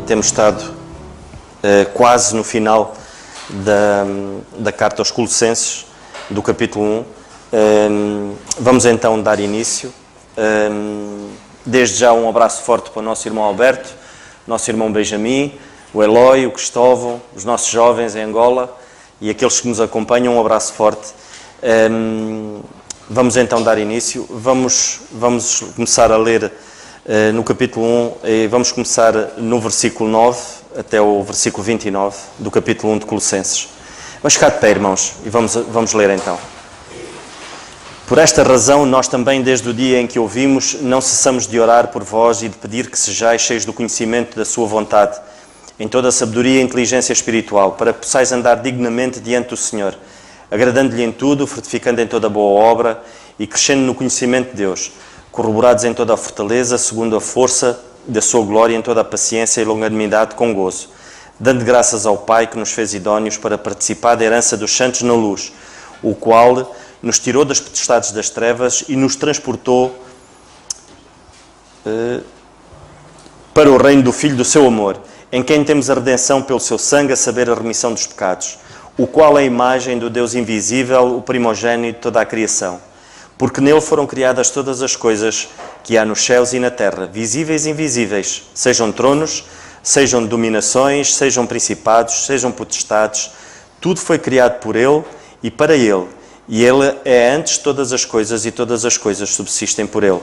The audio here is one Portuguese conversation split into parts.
e temos estado quase no final da carta aos Colossenses, do capítulo 1. Vamos então dar início. Desde já um abraço forte para o nosso irmão Alberto, nosso irmão Benjamin, o Eloy, o Cristóvão, os nossos jovens em Angola e aqueles que nos acompanham, um abraço forte. Vamos então dar início. Vamos começar a ler no capítulo 1 e vamos começar no versículo 9 até o versículo 29 do capítulo 1 de Colossenses. Vamos ficar de pé, irmãos, e vamos ler então. Por esta razão, nós também, desde o dia em que ouvimos, não cessamos de orar por vós e de pedir que sejais cheios do conhecimento da sua vontade, em toda a sabedoria e inteligência espiritual, para que possais andar dignamente diante do Senhor, agradando-lhe em tudo, fortificando em toda boa obra e crescendo no conhecimento de Deus, corroborados em toda a fortaleza, segundo a força da sua glória, em toda a paciência e longanimidade com gozo, dando graças ao Pai que nos fez idóneos para participar da herança dos santos na luz, o qual nos tirou das potestades das trevas e nos transportou para o reino do Filho do seu amor, em quem temos a redenção pelo seu sangue, a saber, a remissão dos pecados, o qual é a imagem do Deus invisível, o primogênito de toda a criação. Porque nele foram criadas todas as coisas que há nos céus e na terra, visíveis e invisíveis, sejam tronos, sejam dominações, sejam principados, sejam potestades. Tudo foi criado por ele e para ele. E ele é antes de todas as coisas e todas as coisas subsistem por ele.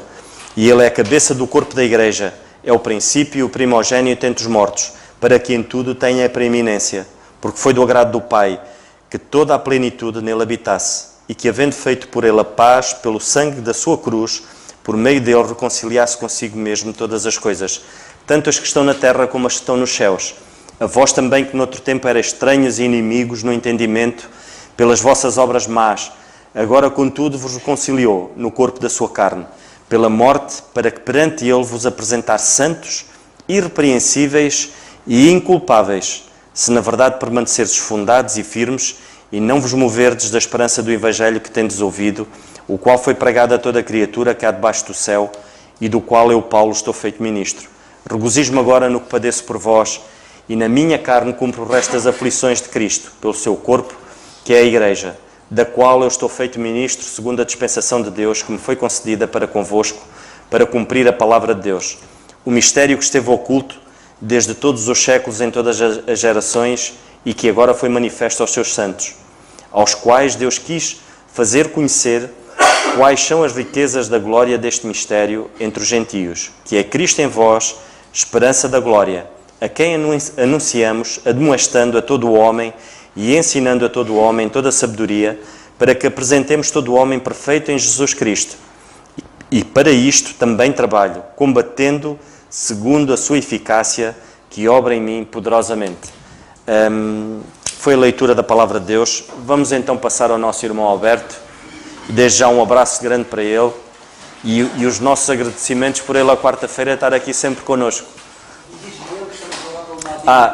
E ele é a cabeça do corpo da igreja, é o princípio e o primogênito entre os mortos, para que em tudo tenha a preeminência, porque foi do agrado do Pai que toda a plenitude nele habitasse, e que, havendo feito por ele a paz, pelo sangue da sua cruz, por meio dele reconciliasse consigo mesmo todas as coisas, tanto as que estão na terra como as que estão nos céus. A vós também, que noutro tempo erais estranhos e inimigos no entendimento, pelas vossas obras más, agora contudo vos reconciliou no corpo da sua carne, pela morte, para que perante ele vos apresentar santos, irrepreensíveis e inculpáveis, se na verdade permanecerdes fundados e firmes, e não vos moverdes da esperança do Evangelho que tendes ouvido, o qual foi pregado a toda criatura que há debaixo do céu, e do qual eu, Paulo, estou feito ministro. Regozijo-me agora no que padeço por vós, e na minha carne cumpro o resto das aflições de Cristo, pelo seu corpo, que é a Igreja, da qual eu estou feito ministro, segundo a dispensação de Deus, que me foi concedida para convosco, para cumprir a palavra de Deus. O mistério que esteve oculto, desde todos os séculos, em todas as gerações, e que agora foi manifesto aos seus santos, aos quais Deus quis fazer conhecer quais são as riquezas da glória deste mistério entre os gentios, que é Cristo em vós, esperança da glória, a quem anunciamos, admoestando a todo o homem e ensinando a todo o homem toda a sabedoria, para que apresentemos todo o homem perfeito em Jesus Cristo. E para isto também trabalho, combatendo segundo a sua eficácia, que obra em mim poderosamente. Foi a leitura da palavra de Deus. Vamos então passar ao nosso irmão Alberto. Desde já um abraço grande para ele e os nossos agradecimentos por ele a quarta-feira estar aqui sempre connosco.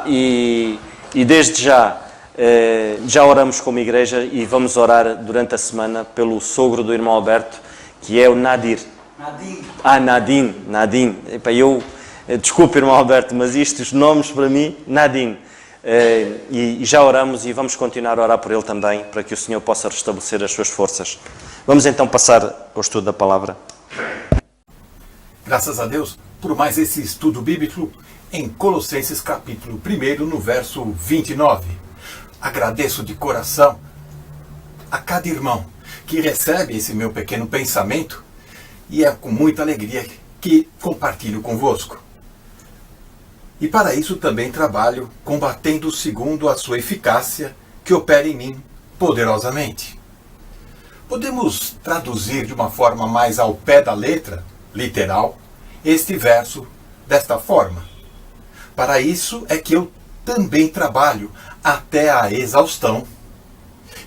E desde já oramos como igreja e vamos orar durante a semana pelo sogro do irmão Alberto, que é o Nadir. Nadim. Desculpe, irmão Alberto, mas os nomes para mim, Nadim. E já oramos e vamos continuar a orar por ele também, para que o Senhor possa restabelecer as suas forças. Vamos então passar ao estudo da palavra. Graças a Deus por mais esse estudo bíblico em Colossenses capítulo 1, no verso 29. Agradeço de coração a cada irmão que recebe esse meu pequeno pensamento e é com muita alegria que compartilho convosco. E para isso também trabalho combatendo segundo a sua eficácia, que opera em mim poderosamente. Podemos traduzir de uma forma mais ao pé da letra, literal, este verso desta forma. Para isso é que eu também trabalho até a exaustão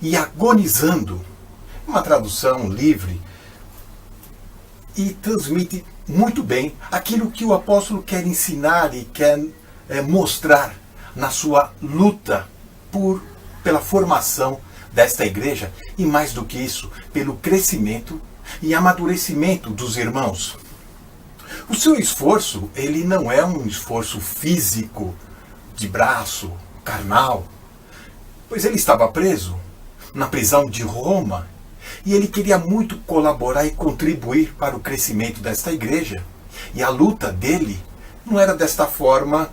e agonizando, uma tradução livre, e transmite muito bem aquilo que o apóstolo quer ensinar e quer mostrar na sua luta pela formação desta igreja e, mais do que isso, pelo crescimento e amadurecimento dos irmãos. O seu esforço, ele não é um esforço físico, de braço, carnal, pois ele estava preso na prisão de Roma e ele queria muito colaborar e contribuir para o crescimento desta igreja. E a luta dele não era desta forma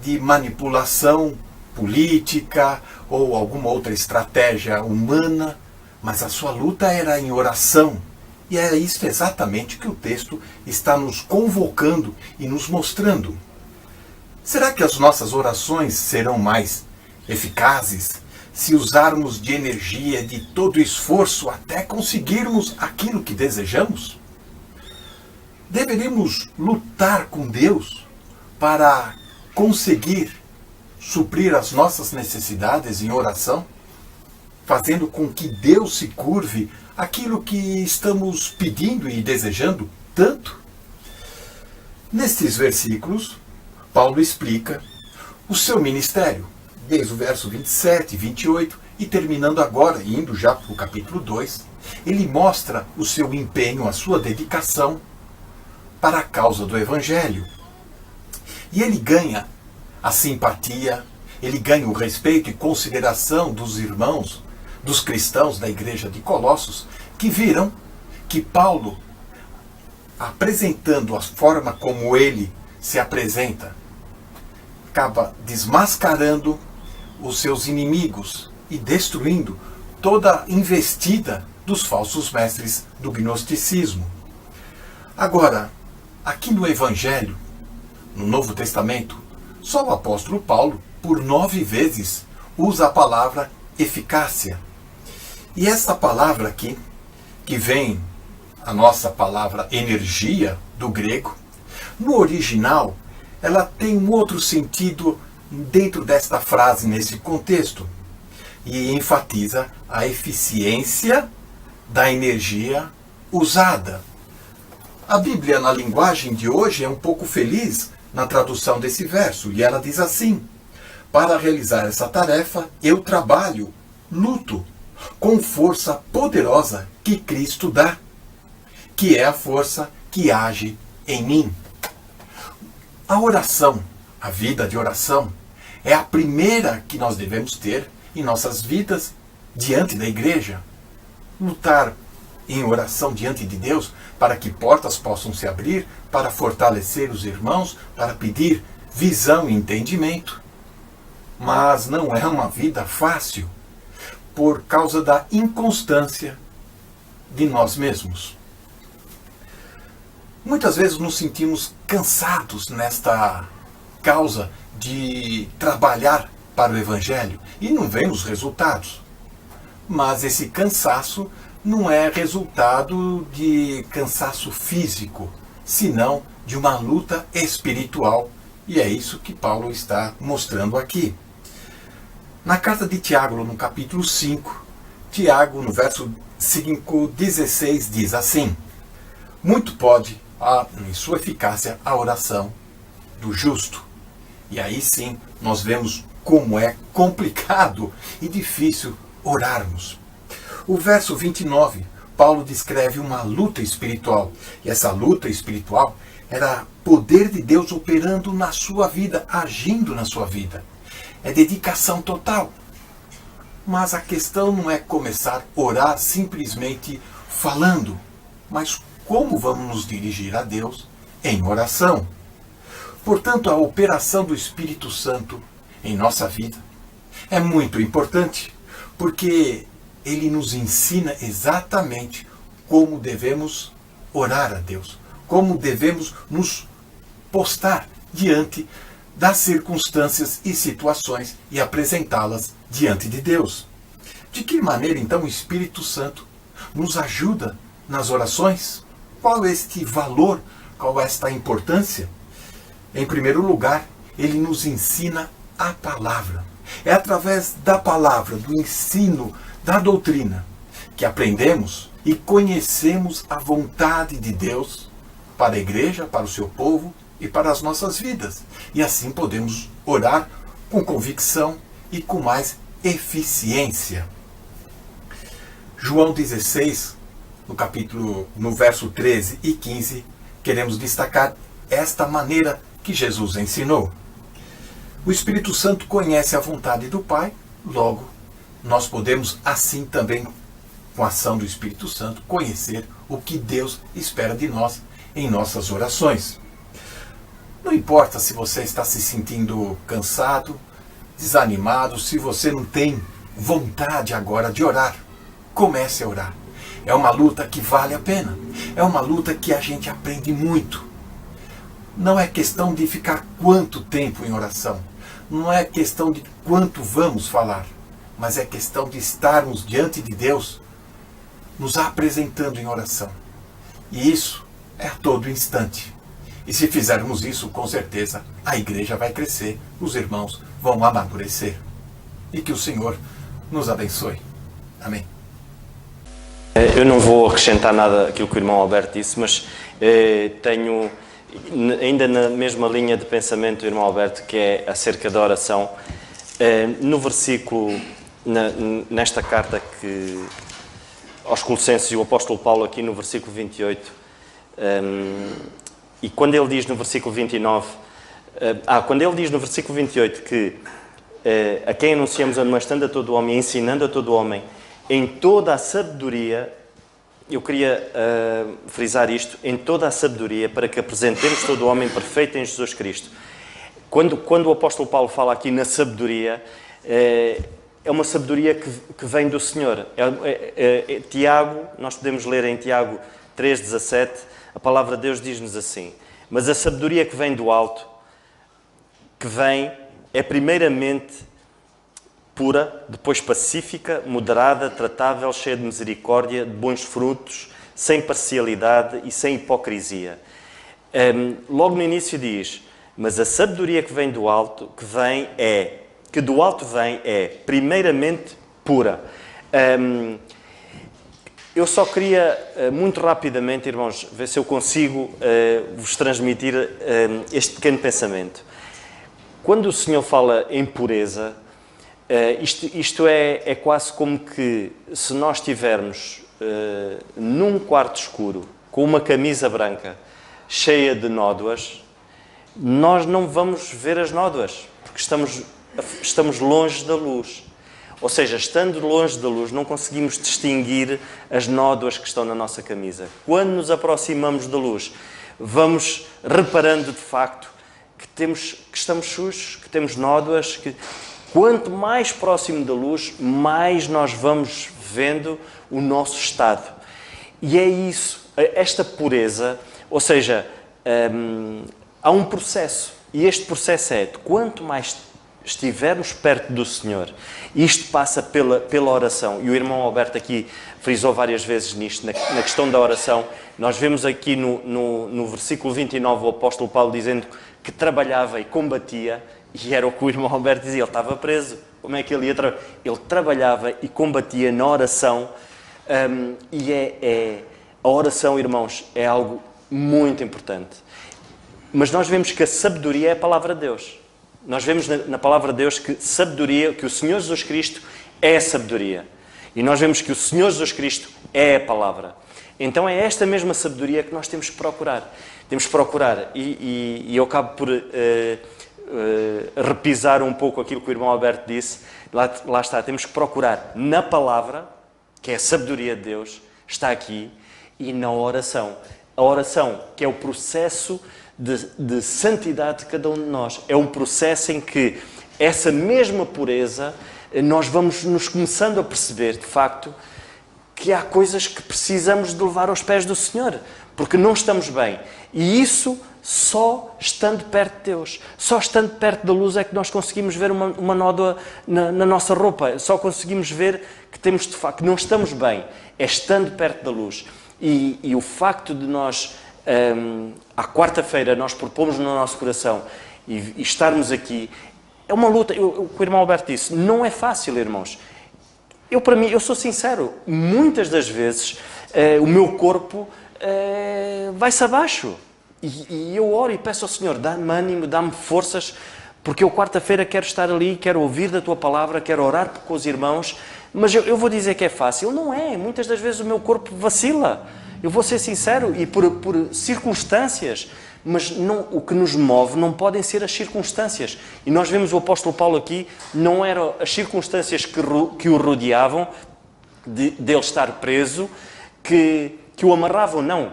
de manipulação política ou alguma outra estratégia humana, mas a sua luta era em oração. E é isso exatamente que o texto está nos convocando e nos mostrando. Será que as nossas orações serão mais eficazes se usarmos de energia, de todo esforço até conseguirmos aquilo que desejamos? Deveríamos lutar com Deus para conseguir suprir as nossas necessidades em oração, fazendo com que Deus se curve aquilo que estamos pedindo e desejando tanto? Nestes versículos, Paulo explica o seu ministério, desde o verso 27, 28 e terminando agora, indo já para o capítulo 2, ele mostra o seu empenho, a sua dedicação para a causa do Evangelho. E ele ganha a simpatia, ele ganha o respeito e consideração dos irmãos, dos cristãos da igreja de Colossos, que viram que Paulo, apresentando a forma como ele se apresenta, acaba desmascarando os seus inimigos e destruindo toda a investida dos falsos mestres do gnosticismo. Agora, aqui no Evangelho, no Novo Testamento, só o apóstolo Paulo, por 9 vezes, usa a palavra eficácia. E essa palavra aqui, que vem a nossa palavra energia, do grego, no original, ela tem um outro sentido dentro desta frase, nesse contexto, e enfatiza a eficiência da energia usada. A Bíblia, na linguagem de hoje, é um pouco feliz na tradução desse verso, e ela diz assim: para realizar essa tarefa, eu trabalho, luto, com força poderosa que Cristo dá, que é a força que age em mim. A oração, a vida de oração, é a primeira que nós devemos ter em nossas vidas diante da igreja. Lutar em oração diante de Deus para que portas possam se abrir, para fortalecer os irmãos, para pedir visão e entendimento. Mas não é uma vida fácil por causa da inconstância de nós mesmos. Muitas vezes nos sentimos cansados nesta causa de trabalhar para o Evangelho e não vemos resultados. Mas esse cansaço não é resultado de cansaço físico, senão de uma luta espiritual. E é isso que Paulo está mostrando aqui. Na carta de Tiago, no capítulo 5, Tiago, no verso 5:16, diz assim: muito pode, em sua eficácia, a oração do justo. E aí sim, nós vemos como é complicado e difícil orarmos. O verso 29, Paulo descreve uma luta espiritual. E essa luta espiritual era poder de Deus operando na sua vida, agindo na sua vida. É dedicação total. Mas a questão não é começar a orar simplesmente falando, mas como vamos nos dirigir a Deus em oração. Portanto, a operação do Espírito Santo em nossa vida é muito importante, porque ele nos ensina exatamente como devemos orar a Deus, como devemos nos postar diante das circunstâncias e situações e apresentá-las diante de Deus. De que maneira, então, o Espírito Santo nos ajuda nas orações? Qual é este valor? Qual é esta importância? Em primeiro lugar, ele nos ensina a palavra. É através da palavra, do ensino, da doutrina, que aprendemos e conhecemos a vontade de Deus para a igreja, para o seu povo e para as nossas vidas. E assim podemos orar com convicção e com mais eficiência. João 16, no verso 13 e 15, queremos destacar esta maneira que Jesus ensinou. O Espírito Santo conhece a vontade do Pai, logo, nós podemos assim também, com a ação do Espírito Santo, conhecer o que Deus espera de nós em nossas orações. Não importa se você está se sentindo cansado, desanimado, se você não tem vontade agora de orar, comece a orar. É uma luta que vale a pena. É uma luta que a gente aprende muito. Não é questão de ficar quanto tempo em oração. Não é questão de quanto vamos falar. Mas é questão de estarmos diante de Deus, nos apresentando em oração. E isso é a todo instante. E se fizermos isso, com certeza, a igreja vai crescer, os irmãos vão amadurecer. E que o Senhor nos abençoe. Amém. Eu não vou acrescentar nada àquilo que o irmão Alberto disse, mas tenho, ainda na mesma linha de pensamento do irmão Alberto, que é acerca da oração, no versículo, nesta carta que aos Colossenses, o apóstolo Paulo aqui no versículo 28, e quando ele diz no versículo 29, quando ele diz no versículo 28 que a quem anunciamos admoestando a todo homem, ensinando a todo homem, em toda a sabedoria, eu queria frisar isto, em toda a sabedoria, para que apresentemos todo o homem perfeito em Jesus Cristo. Quando o apóstolo Paulo fala aqui na sabedoria, é uma sabedoria que vem do Senhor. Tiago, nós podemos ler em Tiago 3,17, a palavra de Deus diz-nos assim: mas a sabedoria que vem do alto, que vem, é primeiramente pura, depois pacífica, moderada, tratável, cheia de misericórdia, de bons frutos, sem parcialidade e sem hipocrisia. Logo no início diz, mas a sabedoria que vem do alto, que do alto vem, é primeiramente pura. Eu só queria, muito rapidamente, irmãos, ver se eu consigo vos transmitir este pequeno pensamento. Quando o Senhor fala em pureza, isto é quase como que se nós estivermos num quarto escuro, com uma camisa branca cheia de nódoas, nós não vamos ver as nódoas, porque estamos longe da luz. Ou seja, estando longe da luz, não conseguimos distinguir as nódoas que estão na nossa camisa. Quando nos aproximamos da luz, vamos reparando de facto que estamos sujos, que temos nódoas, que quanto mais próximo da luz, mais nós vamos vendo o nosso estado. E é isso, esta pureza, ou seja, há um processo. E este processo é, de quanto mais estivermos perto do Senhor, isto passa pela oração. E o irmão Alberto aqui frisou várias vezes nisto, na questão da oração. Nós vemos aqui no versículo 29 o apóstolo Paulo dizendo que trabalhava e combatia. E era o que o irmão Alberto dizia, ele estava preso. Como é que ele ia trabalhar? Ele trabalhava e combatia na oração. A oração, irmãos, é algo muito importante. Mas nós vemos que a sabedoria é a palavra de Deus. Nós vemos na palavra de Deus que sabedoria, que o Senhor Jesus Cristo é a sabedoria. E nós vemos que o Senhor Jesus Cristo é a palavra. Então é esta mesma sabedoria que nós temos que procurar. Temos que procurar. E eu acabo por repisar um pouco aquilo que o irmão Alberto disse. Lá está, temos que procurar na palavra, que é a sabedoria de Deus, está aqui, e na oração. A oração, que é o processo de santidade de cada um de nós. É um processo em que essa mesma pureza, nós vamos nos começando a perceber, de facto, que há coisas que precisamos de levar aos pés do Senhor, porque não estamos bem. E isso só estando perto de Deus, só estando perto da luz é que nós conseguimos ver uma nódoa na nossa roupa, só conseguimos ver que temos de facto, que não estamos bem, é estando perto da luz. E o facto de nós, à quarta-feira, nós propomos no nosso coração e estarmos aqui, é uma luta. O que o irmão Alberto disse, não é fácil, irmãos. Para mim, eu sou sincero, muitas das vezes o meu corpo vai-se abaixo. E eu oro e peço ao Senhor, dá-me ânimo, dá-me forças, porque eu quarta-feira quero estar ali, quero ouvir da Tua Palavra, quero orar com os irmãos, mas eu vou dizer que é fácil. Não é, muitas das vezes o meu corpo vacila. Eu vou ser sincero, e por circunstâncias, mas não, o que nos move não podem ser as circunstâncias. E nós vemos o apóstolo Paulo aqui, não eram as circunstâncias que o rodeavam, dele estar preso, que o amarravam, não.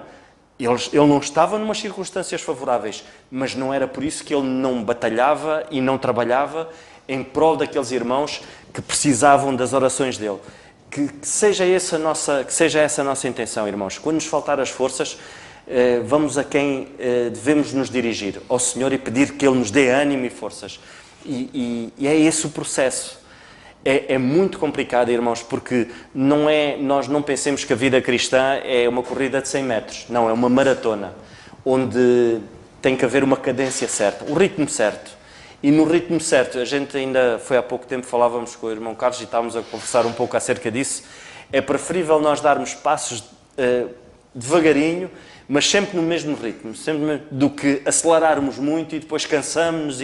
Ele não estava numas circunstâncias favoráveis, mas não era por isso que ele não batalhava e não trabalhava em prol daqueles irmãos que precisavam das orações dele. Que seja essa a nossa intenção, irmãos. Quando nos faltar as forças, vamos a quem devemos nos dirigir, ao Senhor, e pedir que Ele nos dê ânimo e forças. E é esse o processo. É muito complicado, irmãos, porque nós não pensemos que a vida cristã é uma corrida de 100 metros. Não, é uma maratona, onde tem que haver uma cadência certa, o ritmo certo. E no ritmo certo, a gente ainda foi há pouco tempo, falávamos com o irmão Carlos e estávamos a conversar um pouco acerca disso, é preferível nós darmos passos devagarinho, mas sempre no mesmo ritmo, do que acelerarmos muito e depois cansamos.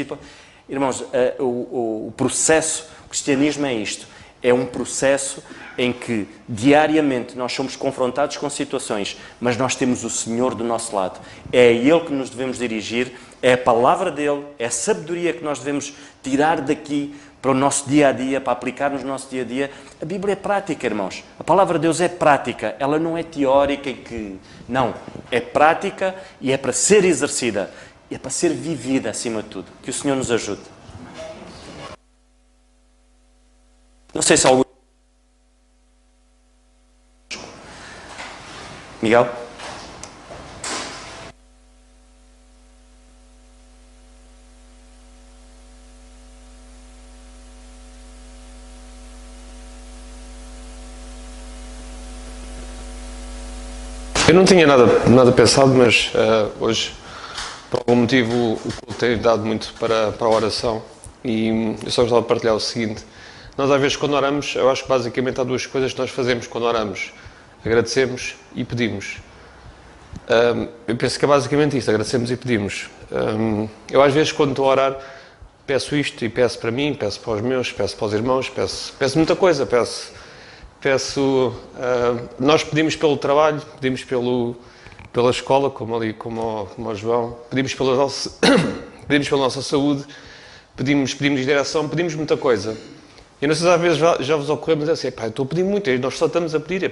Irmãos, o processo, o cristianismo é isto, é um processo em que diariamente nós somos confrontados com situações, mas nós temos o Senhor do nosso lado. É a Ele que nos devemos dirigir, é a palavra dEle, é a sabedoria que nós devemos tirar daqui para o nosso dia-a-dia, para aplicar no nosso dia-a-dia. A Bíblia é prática, irmãos. A palavra de Deus é prática, ela não é teórica Não, é prática e é para ser exercida, e é para ser vivida acima de tudo. Que o Senhor nos ajude. Não sei se algum... Miguel? Eu não tinha nada pensado, mas hoje, por algum motivo, o culto tem dado muito para a oração, e eu só gostava de partilhar o seguinte. Nós, às vezes, quando oramos, eu acho que basicamente há duas coisas que nós fazemos quando oramos. Agradecemos e pedimos. Eu penso que é basicamente isto, agradecemos e pedimos. Eu, às vezes, quando estou a orar, peço isto e peço para mim, peço para os meus, peço para os irmãos, peço muita coisa, nós pedimos pelo trabalho, pedimos pela escola, como o João, pedimos pela nossa saúde, pedimos direção, pedimos muita coisa. E não sei se às vezes já vos ocorreu, mas é assim, pá, eu estou a pedir muito, nós só estamos a pedir,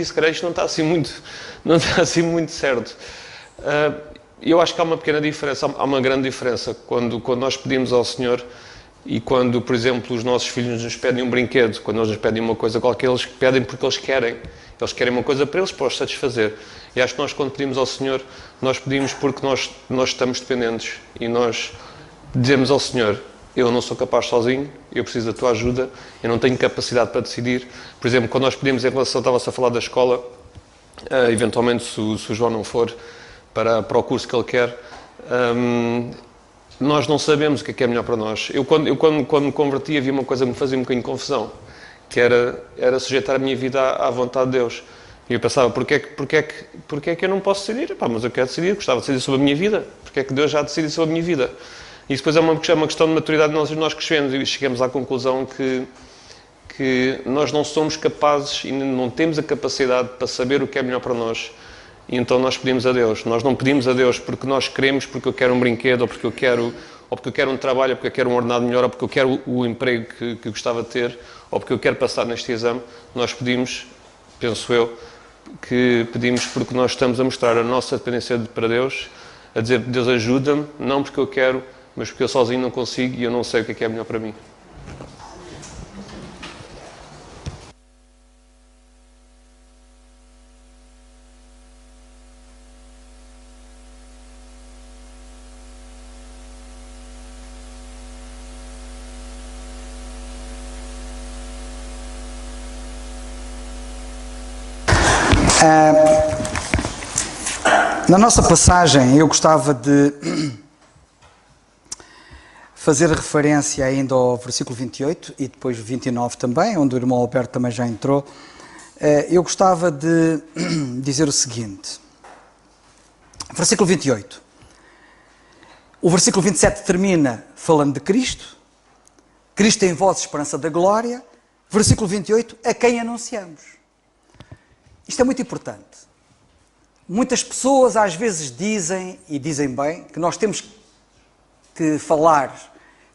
se calhar isto não está assim muito certo. Eu acho que há uma pequena diferença, há uma grande diferença quando nós pedimos ao Senhor. E quando, por exemplo, os nossos filhos nos pedem um brinquedo, quando eles nos pedem uma coisa qualquer, eles pedem porque eles querem uma coisa para eles, para os satisfazer. E acho que nós, quando pedimos ao Senhor, nós pedimos porque nós estamos dependentes, e nós dizemos ao Senhor: eu não sou capaz sozinho, eu preciso da tua ajuda, eu não tenho capacidade para decidir. Por exemplo, quando nós pedimos em relação, estava-se a falar da escola, eventualmente se o João não for para o curso que ele quer, nós não sabemos o que é melhor para nós. Eu quando me converti, havia uma coisa que me fazia um bocadinho de confusão, que era sujeitar a minha vida à vontade de Deus. E eu pensava, porquê é que eu não posso decidir? Pá, mas eu quero decidir, gostava de decidir sobre a minha vida. Porquê é que Deus já decide sobre a minha vida? E isso depois é uma questão de maturidade de nós crescemos, e chegamos à conclusão que nós não somos capazes e não temos a capacidade para saber o que é melhor para nós. E então nós pedimos a Deus. Nós não pedimos a Deus porque nós queremos, porque eu quero um brinquedo, ou porque eu quero um trabalho, ou porque eu quero um ordenado melhor, ou porque eu quero o emprego que gostava de ter, ou porque eu quero passar neste exame. Nós pedimos, penso eu, que pedimos porque nós estamos a mostrar a nossa dependência para Deus, a dizer: Deus, ajuda-me, não porque eu quero, mas porque eu sozinho não consigo e eu não sei o que é melhor para mim. Na nossa passagem, eu gostava de fazer referência ainda ao versículo 28 e depois 29 também, onde o irmão Alberto também já entrou. Eu gostava de dizer o seguinte: versículo 28. O versículo 27 termina falando de Cristo. Cristo em vós, esperança da glória. Versículo 28, a quem anunciamos. Isto é muito importante. Muitas pessoas às vezes dizem, e dizem bem, que nós temos que falar,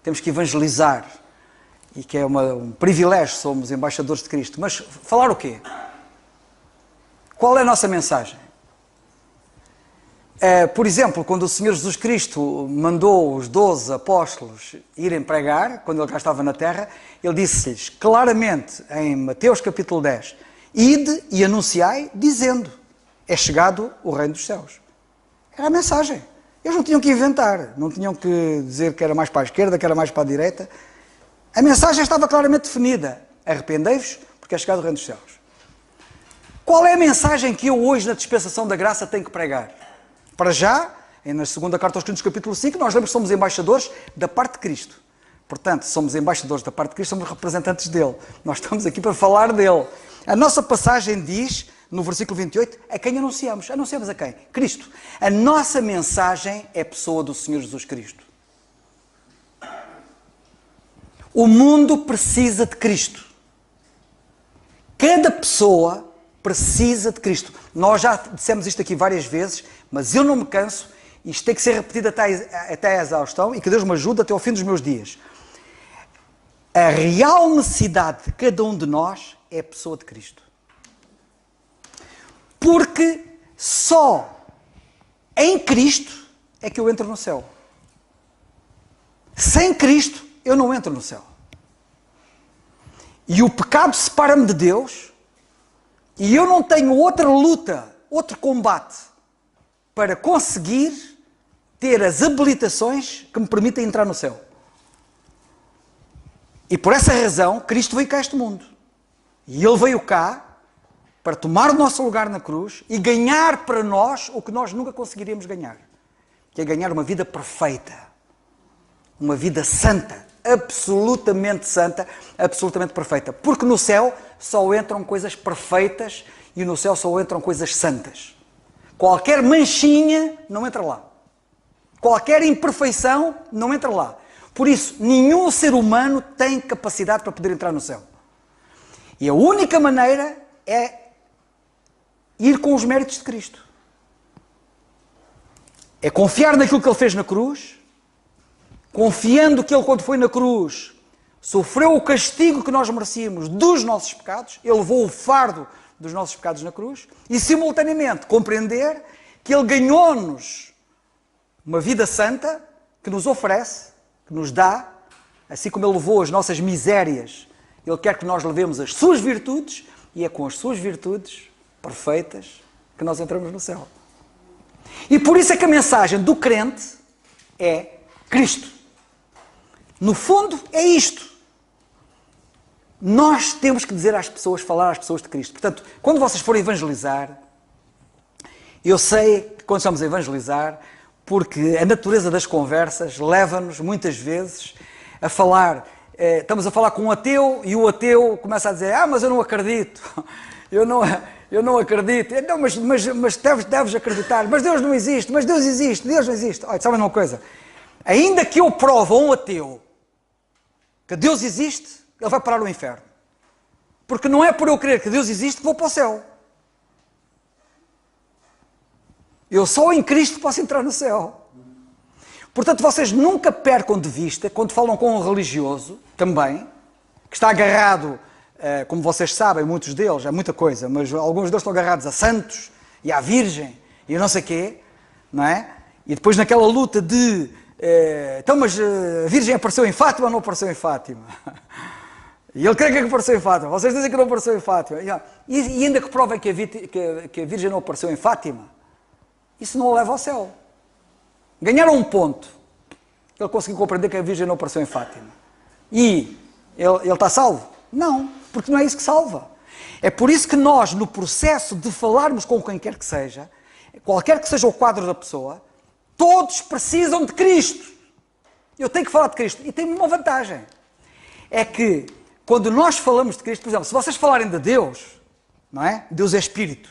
temos que evangelizar, e que é um privilégio, somos embaixadores de Cristo. Mas falar o quê? Qual é a nossa mensagem? Por exemplo, quando o Senhor Jesus Cristo mandou os 12 apóstolos irem pregar, quando ele cá estava na terra, ele disse-lhes claramente em Mateus capítulo 10, ide e anunciai, dizendo, é chegado o reino dos céus. Era a mensagem. Eles não tinham que inventar, não tinham que dizer que era mais para a esquerda, que era mais para a direita. A mensagem estava claramente definida. Arrependei-vos, porque é chegado o reino dos céus. Qual é a mensagem que eu hoje, na dispensação da graça, tenho que pregar? Para já, na segunda carta aos Coríntios, capítulo 5, nós lembramos que somos embaixadores da parte de Cristo. Portanto, somos embaixadores da parte de Cristo, somos representantes dele. Nós estamos aqui para falar dele. A nossa passagem diz, no versículo 28, a quem anunciamos? Anunciamos a quem? Cristo. A nossa mensagem é a pessoa do Senhor Jesus Cristo. O mundo precisa de Cristo. Cada pessoa precisa de Cristo. Nós já dissemos isto aqui várias vezes, mas eu não me canso. Isto tem que ser repetido até a exaustão e que Deus me ajude até ao fim dos meus dias. A real necessidade de cada um de nós é a pessoa de Cristo. Porque só em Cristo é que eu entro no céu. Sem Cristo, eu não entro no céu. E o pecado separa-me de Deus e eu não tenho outra luta, outro combate para conseguir ter as habilitações que me permitem entrar no céu. E por essa razão, Cristo veio cá a este mundo. E Ele veio cá para tomar o nosso lugar na cruz e ganhar para nós o que nós nunca conseguiríamos ganhar. Que é ganhar uma vida perfeita. Uma vida santa. Absolutamente santa. Absolutamente perfeita. Porque no céu só entram coisas perfeitas e no céu só entram coisas santas. Qualquer manchinha não entra lá. Qualquer imperfeição não entra lá. Por isso, nenhum ser humano tem capacidade para poder entrar no céu. E a única maneira é ir com os méritos de Cristo. É confiar naquilo que Ele fez na cruz, confiando que Ele, quando foi na cruz, sofreu o castigo que nós merecíamos dos nossos pecados, Ele levou o fardo dos nossos pecados na cruz, e simultaneamente compreender que Ele ganhou-nos uma vida santa que nos oferece, que nos dá, assim como Ele levou as nossas misérias, Ele quer que nós levemos as suas virtudes, e é com as suas virtudes perfeitas que nós entramos no céu. E por isso é que a mensagem do crente é Cristo. No fundo, é isto. Nós temos que dizer às pessoas, falar às pessoas de Cristo. Portanto, quando vocês forem evangelizar, eu sei que quando estamos a evangelizar, porque a natureza das conversas leva-nos, muitas vezes, a falar. Estamos a falar com um ateu e o ateu começa a dizer, mas eu não acredito. Eu não acredito. Não, mas deves acreditar. Mas Deus não existe. Mas Deus existe. Deus não existe. Olha, sabem uma coisa? Ainda que eu prove a um ateu que Deus existe, ele vai parar no inferno. Porque não é por eu crer que Deus existe que vou para o céu. Eu só em Cristo posso entrar no céu. Portanto, vocês nunca percam de vista, quando falam com um religioso, também, que está agarrado, como vocês sabem, muitos deles, é muita coisa, mas alguns deles estão agarrados a santos e à Virgem e não sei quê, não é? E depois naquela luta de, então, mas a Virgem apareceu em Fátima ou não apareceu em Fátima? E ele crê que apareceu em Fátima. Vocês dizem que não apareceu em Fátima. E ainda que provem que a Virgem não apareceu em Fátima, isso não o leva ao céu. Ganharam um ponto. Ele conseguiu compreender que a Virgem não apareceu em Fátima. E ele está salvo? Não, porque não é isso que salva. É por isso que nós, no processo de falarmos com quem quer que seja, qualquer que seja o quadro da pessoa, todos precisam de Cristo. Eu tenho que falar de Cristo. E tem uma vantagem. É que, quando nós falamos de Cristo, por exemplo, se vocês falarem de Deus, não é? Deus é Espírito.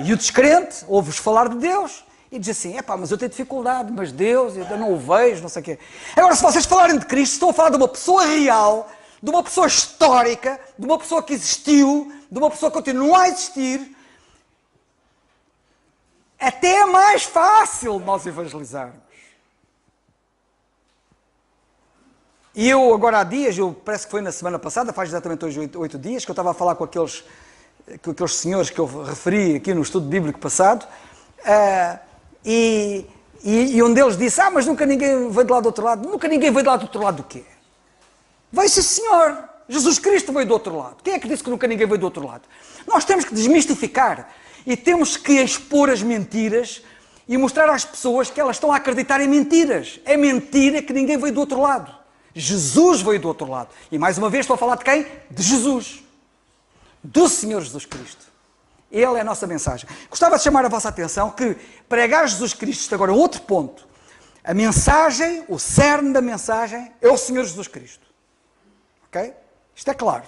E o descrente ouve-vos falar de Deus e diz assim, mas eu tenho dificuldade, mas Deus, eu não o vejo, não sei o quê. Agora, se vocês falarem de Cristo, estão a falar de uma pessoa real, de uma pessoa histórica, de uma pessoa que existiu, de uma pessoa que continua a existir, até é mais fácil nós evangelizarmos. E eu, agora há dias, parece que foi na semana passada, faz exatamente hoje 8 dias, que eu estava a falar com aqueles senhores que eu referi aqui no estudo bíblico passado, e um deles disse, mas nunca ninguém veio de lá do outro lado. Nunca ninguém veio de lá do outro lado do quê? Veio sim, Senhor. Jesus Cristo veio do outro lado. Quem é que disse que nunca ninguém veio do outro lado? Nós temos que desmistificar e temos que expor as mentiras e mostrar às pessoas que elas estão a acreditar em mentiras. É mentira que ninguém veio do outro lado. Jesus veio do outro lado. E mais uma vez estou a falar de quem? De Jesus. Do Senhor Jesus Cristo. Ele é a nossa mensagem. Gostava de chamar a vossa atenção que pregar Jesus Cristo, isto agora é outro ponto. A mensagem, o cerne da mensagem é o Senhor Jesus Cristo. Ok? Isto é claro.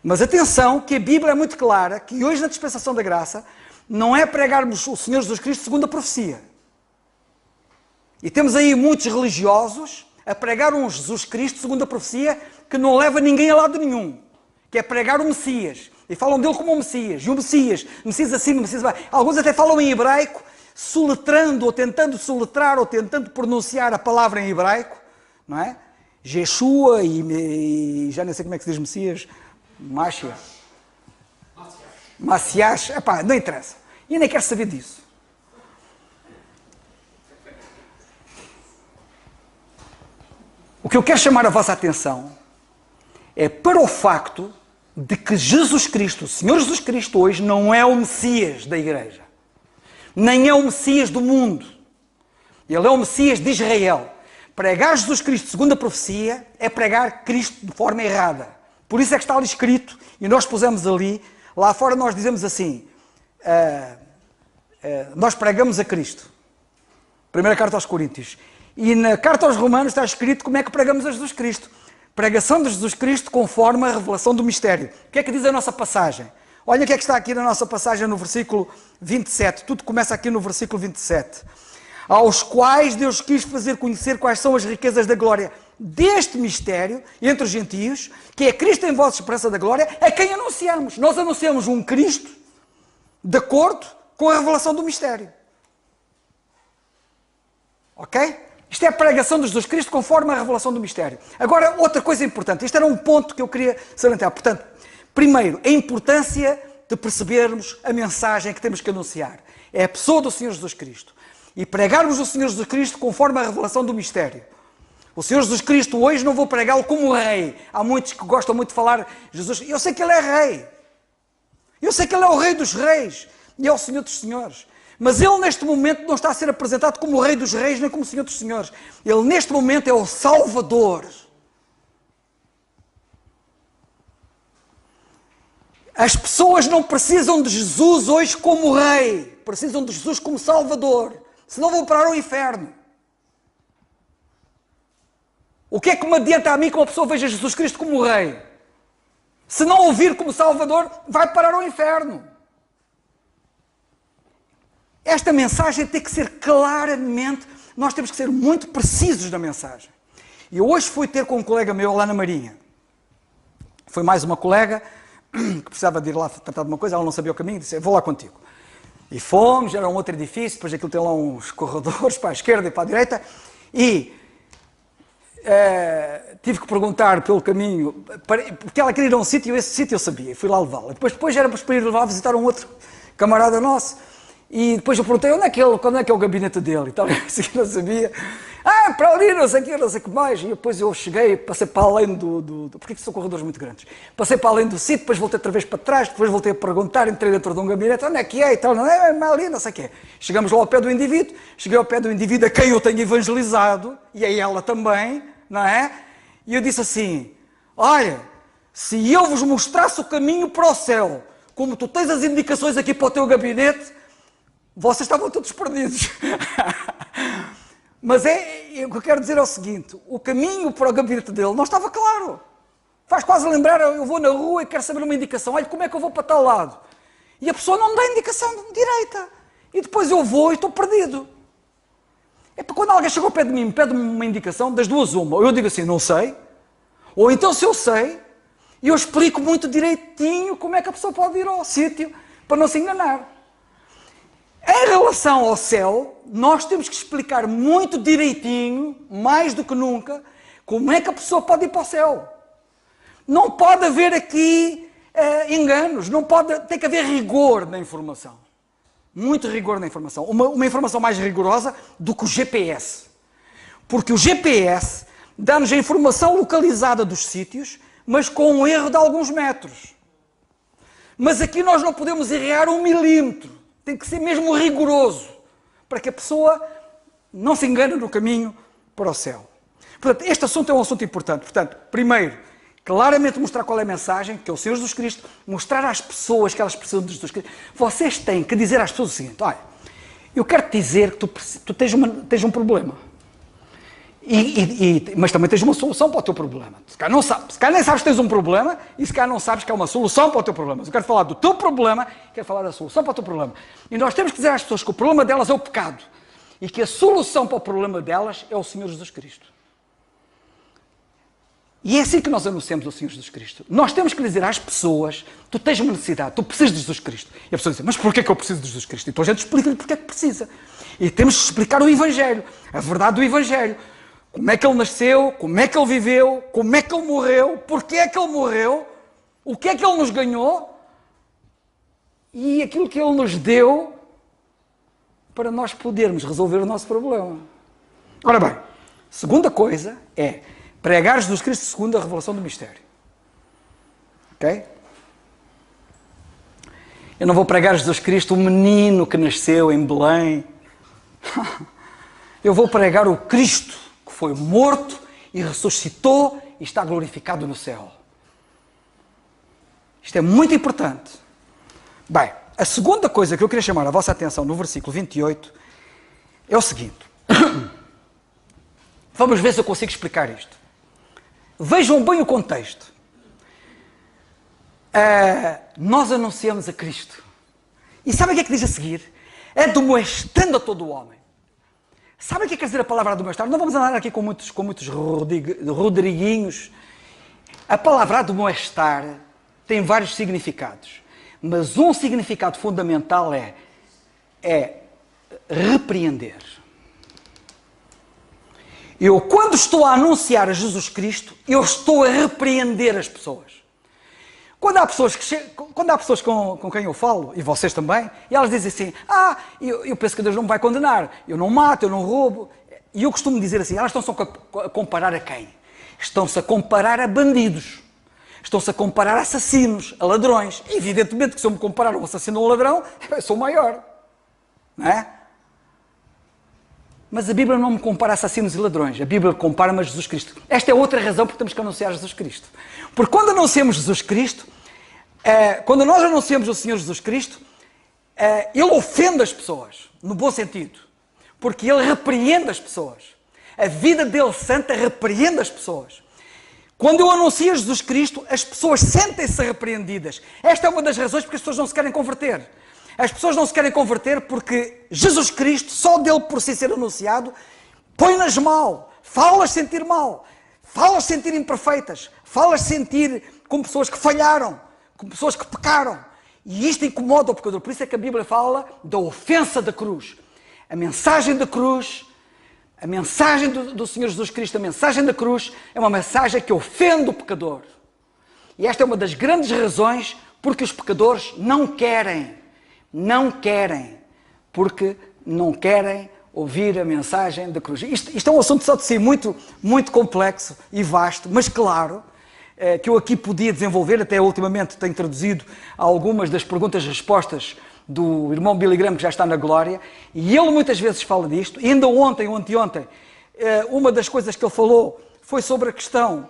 Mas atenção que a Bíblia é muito clara que hoje na dispensação da graça não é pregarmos o Senhor Jesus Cristo segundo a profecia. E temos aí muitos religiosos a pregar um Jesus Cristo segundo a profecia que não leva ninguém a lado nenhum. Que é pregar o Messias. E falam dele como o Messias. E o Messias acima, Messias abaixo. Alguns até falam em hebraico, soletrando, ou tentando soletrar, ou tentando pronunciar a palavra em hebraico. Não é? Jeshua e já nem sei como é que se diz Messias. Maciás. Epá, não interessa. E nem quero saber disso. O que eu quero chamar a vossa atenção é para o facto de que Jesus Cristo, o Senhor Jesus Cristo hoje, não é o Messias da Igreja. Nem é o Messias do mundo. Ele é o Messias de Israel. Pregar Jesus Cristo segundo a profecia é pregar Cristo de forma errada. Por isso é que está ali escrito, e nós pusemos ali, lá fora nós dizemos assim, nós pregamos a Cristo. Primeira carta aos Coríntios. E na carta aos Romanos está escrito como é que pregamos a Jesus Cristo. Pregação de Jesus Cristo conforme a revelação do mistério. O que é que diz a nossa passagem? Olha o que é que está aqui na nossa passagem no versículo 27. Tudo começa aqui no versículo 27. Aos quais Deus quis fazer conhecer quais são as riquezas da glória deste mistério entre os gentios, que é Cristo em vós, esperança da glória, a quem anunciamos. Nós anunciamos um Cristo de acordo com a revelação do mistério. Ok? Isto é a pregação de Jesus Cristo conforme a revelação do mistério. Agora, outra coisa importante. Este era um ponto que eu queria salientar. Portanto, primeiro, a importância de percebermos a mensagem que temos que anunciar. É a pessoa do Senhor Jesus Cristo. E pregarmos o Senhor Jesus Cristo conforme a revelação do mistério. O Senhor Jesus Cristo hoje não vou pregá-lo como rei. Há muitos que gostam muito de falar Jesus. Eu sei que Ele é rei. Eu sei que Ele é o rei dos reis. E é o Senhor dos senhores. Mas Ele neste momento não está a ser apresentado como o Rei dos Reis, nem como o Senhor dos Senhores. Ele neste momento é o Salvador. As pessoas não precisam de Jesus hoje como Rei. Precisam de Jesus como Salvador. Senão vão parar ao inferno. O que é que me adianta a mim que uma pessoa veja Jesus Cristo como Rei? Se não ouvir como Salvador, vai parar ao inferno. Esta mensagem tem que ser claramente, nós temos que ser muito precisos na mensagem. E eu hoje fui ter com um colega meu lá na Marinha. Foi mais uma colega que precisava de ir lá tratar de uma coisa, ela não sabia o caminho, disse, vou lá contigo. E fomos, era um outro edifício, depois aquilo tem lá uns corredores para a esquerda e para a direita, e tive que perguntar pelo caminho, porque ela queria ir a um sítio, esse sítio eu sabia, e fui lá levá-la. Depois era para ir levar a visitar um outro camarada nosso, e depois eu perguntei onde é que é o gabinete dele, e tal, assim que não sabia. Para ali, não sei o que, não sei o que mais. E depois eu cheguei, passei para além porque são corredores muito grandes. Passei para além do sítio, depois voltei outra vez para trás, depois voltei a perguntar, entrei dentro de um gabinete, onde é que é e tal, não é ali, não sei o que é. Chegamos lá ao pé do indivíduo, cheguei ao pé do indivíduo a quem eu tenho evangelizado, e a ela também, não é? E eu disse assim, olha, se eu vos mostrasse o caminho para o céu, como tu tens as indicações aqui para o teu gabinete, vocês estavam todos perdidos. Mas o que eu quero dizer é o seguinte, o caminho para o gabinete dele não estava claro. Faz quase lembrar, eu vou na rua e quero saber uma indicação, olha, como é que eu vou para tal lado? E a pessoa não me dá a indicação direita. E depois eu vou e estou perdido. É para quando alguém chega ao pé de mim e me pede uma indicação, das duas uma, ou eu digo assim, não sei, ou então se eu sei, eu explico muito direitinho como é que a pessoa pode ir ao sítio para não se enganar. Em relação ao céu, nós temos que explicar muito direitinho, mais do que nunca, como é que a pessoa pode ir para o céu. Não pode haver aqui enganos, tem que haver rigor na informação. Muito rigor na informação. Uma informação mais rigorosa do que o GPS. Porque o GPS dá-nos a informação localizada dos sítios, mas com um erro de alguns metros. Mas aqui nós não podemos errar 1 milímetro. Tem que ser mesmo rigoroso, para que a pessoa não se engane no caminho para o céu. Portanto, este assunto é um assunto importante. Portanto, primeiro, claramente mostrar qual é a mensagem, que é o Senhor Jesus Cristo, mostrar às pessoas que elas precisam de Jesus Cristo. Vocês têm que dizer às pessoas o seguinte: olha, eu quero te dizer que tu tens um problema. Mas também tens uma solução para o teu problema. Se calhar nem sabes que tens um problema e se calhar não sabes que há uma solução para o teu problema. Mas eu quero falar do teu problema, quero falar da solução para o teu problema. E nós temos que dizer às pessoas que o problema delas é o pecado e que a solução para o problema delas é o Senhor Jesus Cristo. E é assim que nós anunciamos o Senhor Jesus Cristo. Nós temos que dizer às pessoas: tu tens uma necessidade, tu precisas de Jesus Cristo. E a pessoa diz: mas porquê que eu preciso de Jesus Cristo? Então a gente explica-lhe porque é que precisa. E temos que explicar o Evangelho, a verdade do Evangelho. Como é que ele nasceu, como é que ele viveu, como é que ele morreu, porquê é que ele morreu, o que é que ele nos ganhou e aquilo que ele nos deu para nós podermos resolver o nosso problema. Ora bem, segunda coisa é pregar Jesus Cristo segundo a revelação do mistério. Ok? Eu não vou pregar Jesus Cristo, o menino que nasceu em Belém. Eu vou pregar o Cristo que foi morto e ressuscitou e está glorificado no céu. Isto é muito importante. Bem, a segunda coisa que eu queria chamar a vossa atenção no versículo 28 é o seguinte. Vamos ver se eu consigo explicar isto. Vejam bem o contexto. Nós anunciamos a Cristo. E sabem o que é que diz a seguir? Admoestando a todo o homem. Sabem o que quer dizer a palavra admoestar? Não vamos andar aqui com muitos Rodriguinhos. A palavra admoestar tem vários significados. Mas um significado fundamental é repreender. Eu, quando estou a anunciar a Jesus Cristo, eu estou a repreender as pessoas. Quando há pessoas com quem eu falo, e vocês também, e elas dizem assim: eu penso que Deus não me vai condenar, eu não mato, eu não roubo. E eu costumo dizer assim: elas estão-se a comparar a quem? Estão-se a comparar a bandidos. Estão-se a comparar a assassinos, a ladrões. E evidentemente que se eu me comparar a um assassino ou a um ladrão, eu sou maior. Não é? Mas a Bíblia não me compara a assassinos e ladrões. A Bíblia compara-me a Jesus Cristo. Esta é outra razão porque temos que anunciar Jesus Cristo. Porque quando anunciamos Jesus Cristo, quando nós anunciamos o Senhor Jesus Cristo, Ele ofende as pessoas, no bom sentido. Porque Ele repreende as pessoas. A vida dele santa repreende as pessoas. Quando eu anuncio Jesus Cristo, as pessoas sentem-se repreendidas. Esta é uma das razões porque as pessoas não se querem converter. As pessoas não se querem converter porque Jesus Cristo, só dele por si ser anunciado, põe-nas mal, fala-as sentir mal, fala-as sentir imperfeitas, fala-as sentir como pessoas que falharam, como pessoas que pecaram. E isto incomoda o pecador. Por isso é que a Bíblia fala da ofensa da cruz. A mensagem da cruz, a mensagem do Senhor Jesus Cristo, a mensagem da cruz, é uma mensagem que ofende o pecador. E esta é uma das grandes razões porque os pecadores não querem, porque não querem ouvir a mensagem da cruz. Isto é um assunto só de si muito, muito complexo e vasto, mas claro, que eu aqui podia desenvolver, até ultimamente tenho traduzido algumas das perguntas e respostas do irmão Billy Graham, que já está na glória, e ele muitas vezes fala disto. E ainda ontem ou anteontem, uma das coisas que ele falou foi sobre a questão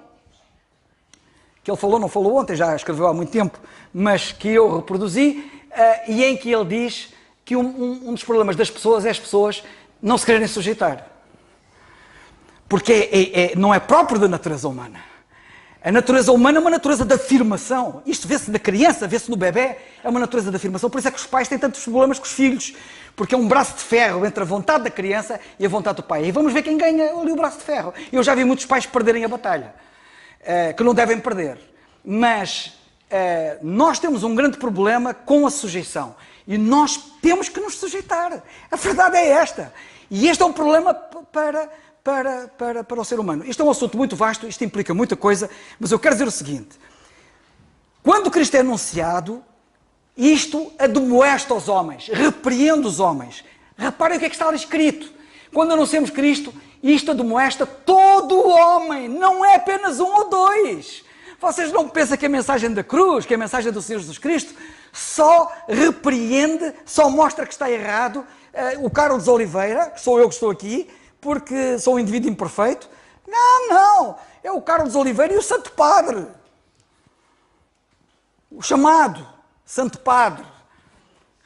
que ele falou, não falou ontem, já escreveu há muito tempo, mas que eu reproduzi, e em que ele diz que um dos problemas das pessoas é as pessoas não se quererem sujeitar. Porque não é próprio da natureza humana. A natureza humana é uma natureza de afirmação. Isto vê-se na criança, vê-se no bebê, é uma natureza de afirmação. Por isso é que os pais têm tantos problemas com os filhos, porque é um braço de ferro entre a vontade da criança e a vontade do pai. E vamos ver quem ganha ali o braço de ferro. Eu já vi muitos pais perderem a batalha, que não devem perder. Mas nós temos um grande problema com a sujeição. E nós temos que nos sujeitar. A verdade é esta. E este é um problema para o ser humano. Isto é um assunto muito vasto, isto implica muita coisa, mas eu quero dizer o seguinte. Quando Cristo é anunciado, isto admoesta os homens, repreende os homens. Reparem o que é que está ali escrito. Quando anunciamos Cristo, isto admoesta todo o homem, não é apenas um ou dois. Vocês não pensam que a mensagem da cruz, que a mensagem do Senhor Jesus Cristo, só repreende, só mostra que está errado o Carlos Oliveira, que sou eu que estou aqui, porque sou um indivíduo imperfeito? Não, é o Carlos Oliveira e o Santo Padre. O chamado Santo Padre.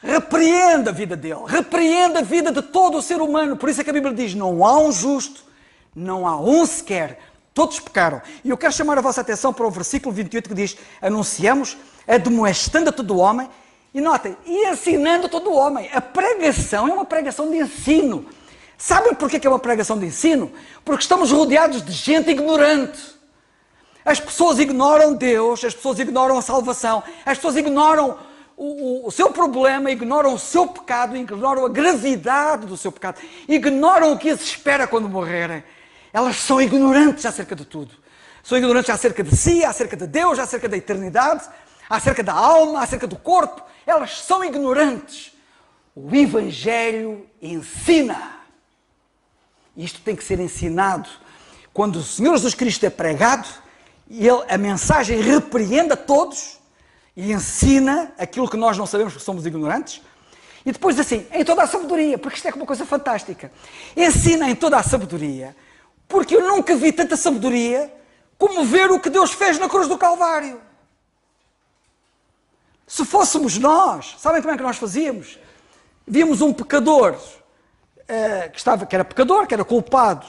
Repreende a vida dele, repreende a vida de todo o ser humano. Por isso é que a Bíblia diz, não há um justo, não há um sequer. Todos pecaram. E eu quero chamar a vossa atenção para o versículo 28 que diz, anunciamos, admoestando a todo o homem, e notem, e ensinando a todo o homem. A pregação é uma pregação de ensino. Sabem porquê que é uma pregação de ensino? Porque estamos rodeados de gente ignorante. As pessoas ignoram Deus, as pessoas ignoram a salvação, as pessoas ignoram o seu problema, ignoram o seu pecado, ignoram a gravidade do seu pecado, ignoram o que as espera quando morrerem. Elas são ignorantes acerca de tudo. São ignorantes acerca de si, acerca de Deus, acerca da eternidade, acerca da alma, acerca do corpo. Elas são ignorantes. O Evangelho ensina. Isto tem que ser ensinado. Quando o Senhor Jesus Cristo é pregado, a mensagem repreende a todos e ensina aquilo que nós não sabemos porque somos ignorantes. E depois assim, em toda a sabedoria, porque isto é uma coisa fantástica. Ensina em toda a sabedoria, porque eu nunca vi tanta sabedoria como ver o que Deus fez na cruz do Calvário. Se fôssemos nós, sabem como é que nós fazíamos? Víamos um pecador que era pecador, que era culpado,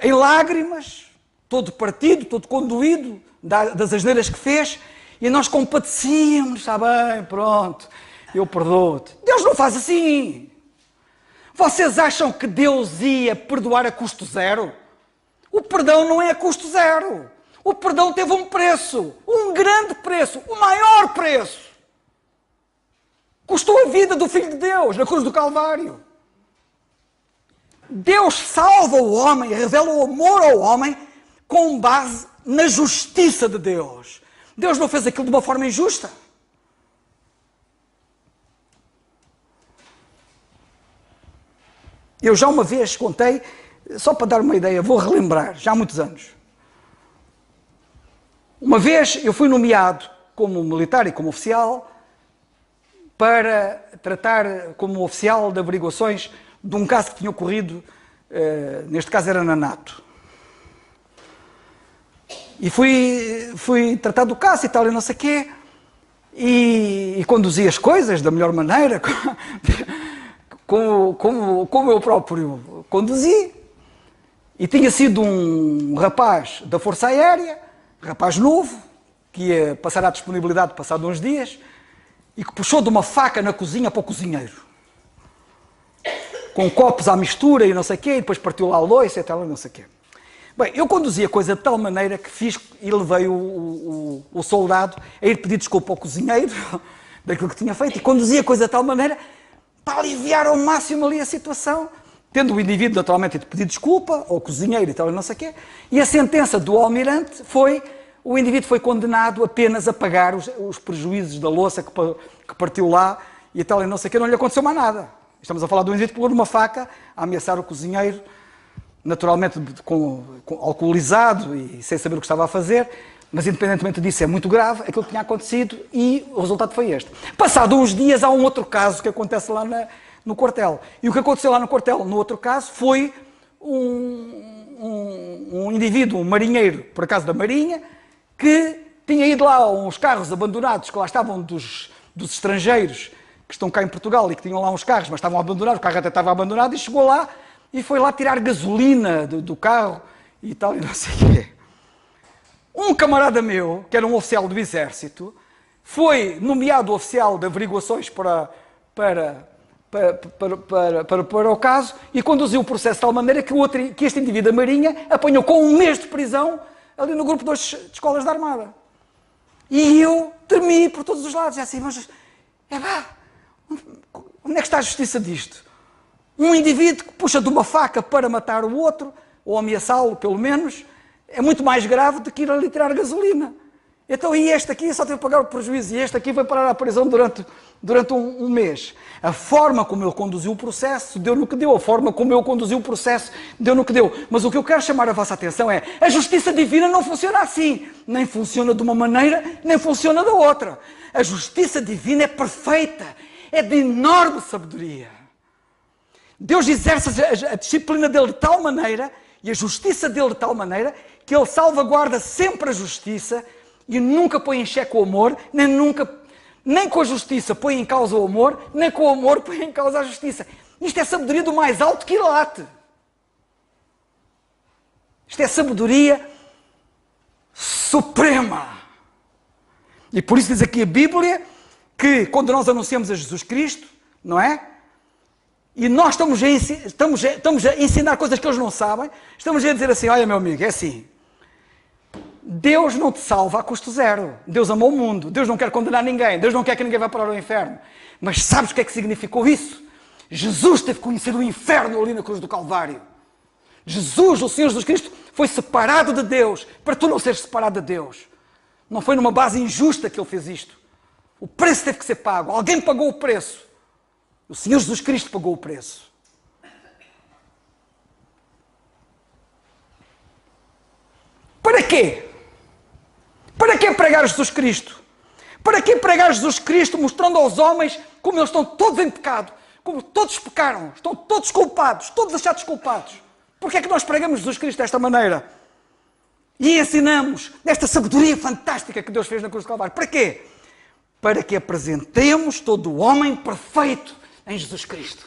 em lágrimas, todo partido, todo condoído das asneiras que fez, e nós compadecíamos, está bem, pronto, eu perdoo-te. Deus não faz assim. Vocês acham que Deus ia perdoar a custo zero? O perdão não é a custo zero. O perdão teve um preço, um grande preço, o maior preço. Custou a vida do Filho de Deus na cruz do Calvário. Deus salva o homem, revela o amor ao homem com base na justiça de Deus. Deus não fez aquilo de uma forma injusta. Eu já uma vez contei, só para dar uma ideia, vou relembrar, já há muitos anos. Uma vez eu fui nomeado como militar e como oficial para tratar como oficial de averiguações de um caso que tinha ocorrido, neste caso era na NATO. E fui tratar do caso e tal, e não sei o quê, e conduzi as coisas da melhor maneira, como eu próprio conduzi. E tinha sido um rapaz da Força Aérea, rapaz novo, que ia passar à disponibilidade passado uns dias, e que puxou de uma faca na cozinha para o cozinheiro. Com copos à mistura e não sei o quê, e depois partiu lá a louça e tal, e não sei o quê. Bem, eu conduzi a coisa de tal maneira que fiz e levei o soldado a ir pedir desculpa ao cozinheiro daquilo que tinha feito, e conduzi a coisa de tal maneira para aliviar ao máximo ali a situação, tendo o indivíduo naturalmente de pedir desculpa ao cozinheiro e tal, e não sei o quê, e a sentença do almirante foi, o indivíduo foi condenado apenas a pagar os prejuízos da louça que partiu lá e tal, e não sei o quê, não lhe aconteceu mais nada. Estamos a falar do indivíduo que pegou numa faca a ameaçar o cozinheiro, naturalmente alcoolizado e sem saber o que estava a fazer, mas independentemente disso é muito grave aquilo que tinha acontecido e o resultado foi este. Passado uns dias há um outro caso que acontece lá no quartel. E o que aconteceu lá no quartel, no outro caso, foi um indivíduo, um marinheiro, por acaso da Marinha, que tinha ido lá a uns carros abandonados que lá estavam dos estrangeiros que estão cá em Portugal e que tinham lá uns carros, mas estavam abandonados, o carro até estava abandonado, e chegou lá e foi lá tirar gasolina do carro e tal, e não sei o quê. Um camarada meu, que era um oficial do Exército, foi nomeado oficial de averiguações para o caso e conduziu o processo de tal maneira que este indivíduo da Marinha apanhou com 1 mês de prisão ali no grupo 2 de escolas da Armada. E eu tremi por todos os lados, assim, mas Onde é que está a justiça disto? Um indivíduo que puxa de uma faca para matar o outro, ou ameaçá-lo pelo menos, é muito mais grave do que ir ali tirar gasolina. Então, e este aqui só teve que pagar o prejuízo, e este aqui foi parar à prisão durante um mês. A forma como ele conduziu o processo deu no que deu, a forma como eu conduzi o processo deu no que deu. Mas o que eu quero chamar a vossa atenção é, a justiça divina não funciona assim. Nem funciona de uma maneira, nem funciona da outra. A justiça divina é perfeita, é de enorme sabedoria. Deus exerce a disciplina dele de tal maneira, e a justiça dele de tal maneira, que ele salvaguarda sempre a justiça, e nunca põe em xeque o amor, nem com a justiça põe em causa o amor, nem com o amor põe em causa a justiça. Isto é sabedoria do mais alto quilate. Isto é sabedoria suprema. E por isso diz aqui a Bíblia que quando nós anunciamos a Jesus Cristo, não é? E nós estamos a ensinar coisas que eles não sabem, estamos a dizer assim, olha meu amigo, é assim, Deus não te salva a custo zero. Deus amou o mundo. Deus não quer condenar ninguém. Deus não quer que ninguém vá para o inferno. Mas sabes o que é que significou isso? Jesus teve que conhecer o inferno ali na cruz do Calvário. Jesus, o Senhor Jesus Cristo, foi separado de Deus para tu não seres separado de Deus. Não foi numa base injusta que Ele fez isto. O preço teve que ser pago. Alguém pagou o preço. O Senhor Jesus Cristo pagou o preço. Para quê? Para que pregar Jesus Cristo? Para que pregar Jesus Cristo mostrando aos homens como eles estão todos em pecado, como todos pecaram, estão todos culpados, todos achados culpados? Porque é que nós pregamos Jesus Cristo desta maneira? E ensinamos desta sabedoria fantástica que Deus fez na cruz do Calvário. Para quê? Para que apresentemos todo o homem perfeito em Jesus Cristo.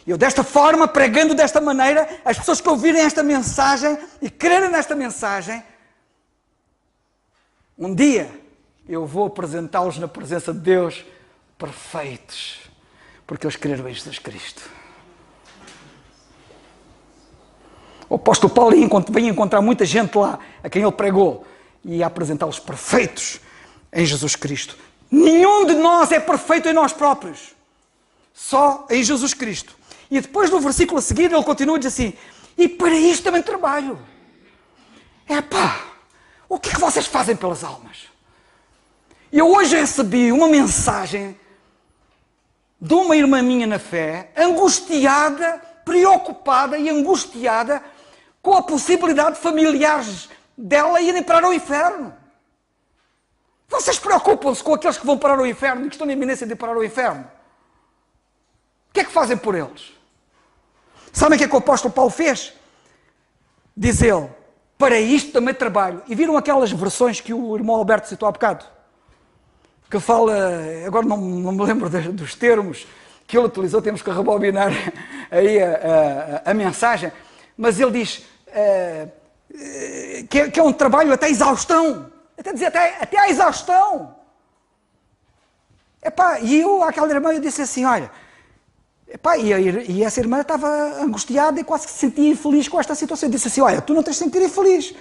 E eu desta forma, pregando desta maneira, as pessoas que ouvirem esta mensagem e crerem nesta mensagem, um dia eu vou apresentá-los na presença de Deus perfeitos, porque eles creram em Jesus Cristo. O apóstolo Paulo vem encontrar muita gente lá, a quem ele pregou, e ia apresentá-los perfeitos em Jesus Cristo. Nenhum de nós é perfeito em nós próprios, só em Jesus Cristo. E depois no versículo a seguir ele continua e diz assim, e para isto também trabalho. O que é que vocês fazem pelas almas? Eu hoje recebi uma mensagem de uma irmã minha na fé, angustiada, preocupada e angustiada com a possibilidade de familiares dela irem parar ao inferno. Vocês preocupam-se com aqueles que vão parar ao inferno e que estão na iminência de parar ao inferno? O que é que fazem por eles? Sabem o que é que o apóstolo Paulo fez? Diz ele, para isto também trabalho. E viram aquelas versões que o irmão Alberto citou há bocado? Que fala, agora não me lembro dos termos que ele utilizou, temos que rebobinar aí a mensagem, mas ele diz que é um trabalho até exaustão. Até dizer, até à exaustão. E eu, àquela irmã, eu disse assim, olha, e essa irmã estava angustiada e quase que se sentia infeliz com esta situação. Eu disse assim, olha, tu não tens de sentir infeliz.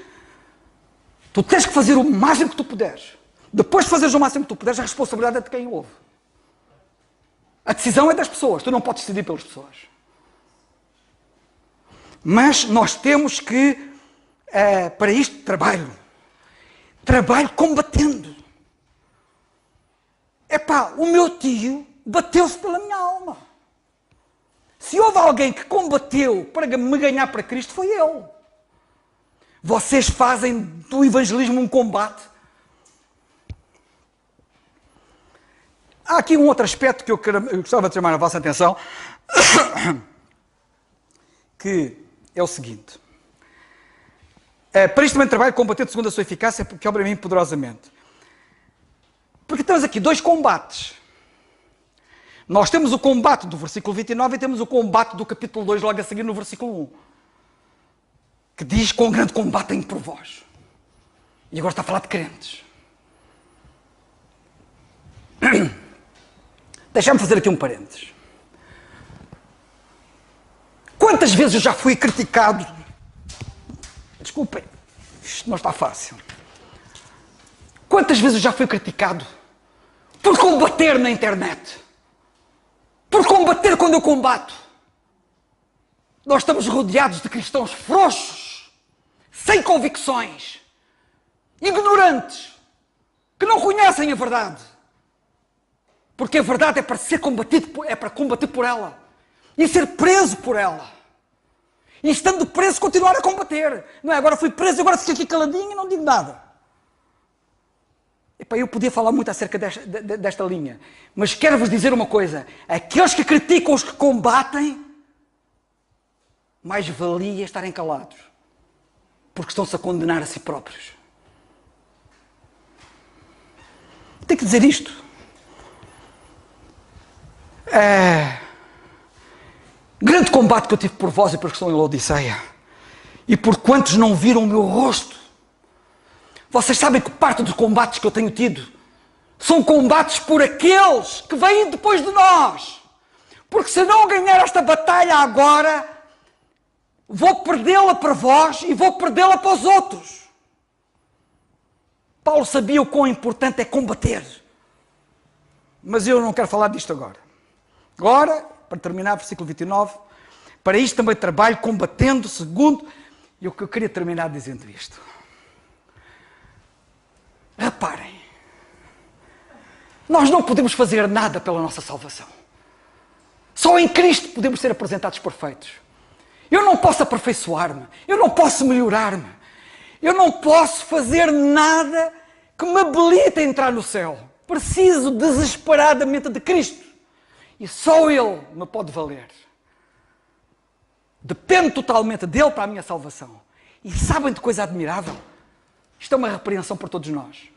Tu tens que fazer o máximo que tu puderes. Depois de fazeres o máximo que tu puderes, a responsabilidade é de quem ouve. A decisão é das pessoas. Tu não podes decidir pelas pessoas. Mas nós temos que, para isto, trabalho. Trabalho combatendo. O meu tio bateu-se pela minha alma. Se houve alguém que combateu para me ganhar para Cristo, foi ele. Vocês fazem do evangelismo um combate. Há aqui um outro aspecto que eu gostava de chamar a vossa atenção, que é o seguinte. Para isto também trabalho combatendo segundo a sua eficácia, porque obra em mim poderosamente. Porque temos aqui dois combates. Nós temos o combate do versículo 29 e temos o combate do capítulo 2, logo a seguir no versículo 1. Que diz, com grande combate tenho por vós. E agora está a falar de crentes. Deixa-me fazer aqui um parênteses. Quantas vezes eu já fui criticado? Desculpem, isto não está fácil. Quantas vezes eu já fui criticado por combater na internet? por combater quando eu combato. Nós estamos rodeados de cristãos frouxos, sem convicções, ignorantes, que não conhecem a verdade. Porque a verdade é para ser combatido, é para combater por ela e ser preso por ela. E estando preso, continuar a combater. Não é? Agora fui preso e agora fico aqui caladinho e não digo nada. Epá, eu podia falar muito acerca desta linha, mas quero-vos dizer uma coisa. Aqueles que criticam os que combatem, mais valia estarem calados, porque estão-se a condenar a si próprios. Tenho que dizer isto. Grande combate que eu tive por vós e por que estão em Laodiceia, e por quantos não viram o meu rosto. Vocês sabem que parte dos combates que eu tenho tido são combates por aqueles que vêm depois de nós. Porque se não ganhar esta batalha agora, vou perdê-la para vós e vou perdê-la para os outros. Paulo sabia o quão importante é combater. Mas eu não quero falar disto agora. Agora, para terminar, versículo 29, para isto também trabalho combatendo segundo... E o que eu queria terminar dizendo isto. Reparem, nós não podemos fazer nada pela nossa salvação. Só em Cristo podemos ser apresentados perfeitos. Eu não posso aperfeiçoar-me, eu não posso melhorar-me, eu não posso fazer nada que me habilite a entrar no céu. Preciso desesperadamente de Cristo. E só Ele me pode valer. Dependo totalmente dele para a minha salvação. E sabem de coisa admirável? Isto é uma repreensão para todos nós.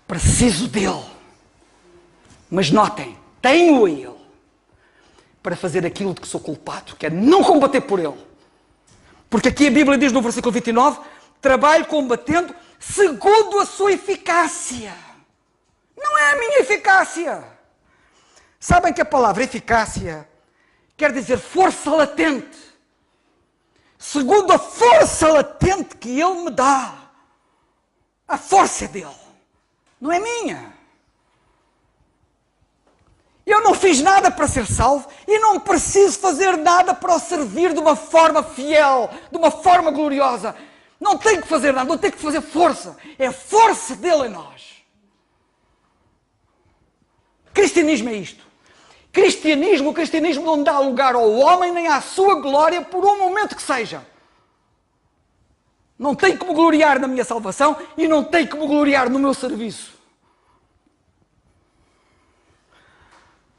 Preciso dele. Mas notem, tenho a ele para fazer aquilo de que sou culpado, que é não combater por ele. Porque aqui a Bíblia diz no versículo 29, trabalho combatendo segundo a sua eficácia. Não é a minha eficácia. Sabem que a palavra eficácia quer dizer força latente. Segundo a força latente que Ele me dá. A força é dele, não é minha. Eu não fiz nada para ser salvo e não preciso fazer nada para o servir de uma forma fiel, de uma forma gloriosa. Não tenho que fazer nada, não tenho que fazer força. É a força dele em nós. Cristianismo é isto. O cristianismo não dá lugar ao homem nem à sua glória por um momento que seja. Não tenho que me gloriar na minha salvação e não tenho que me gloriar no meu serviço.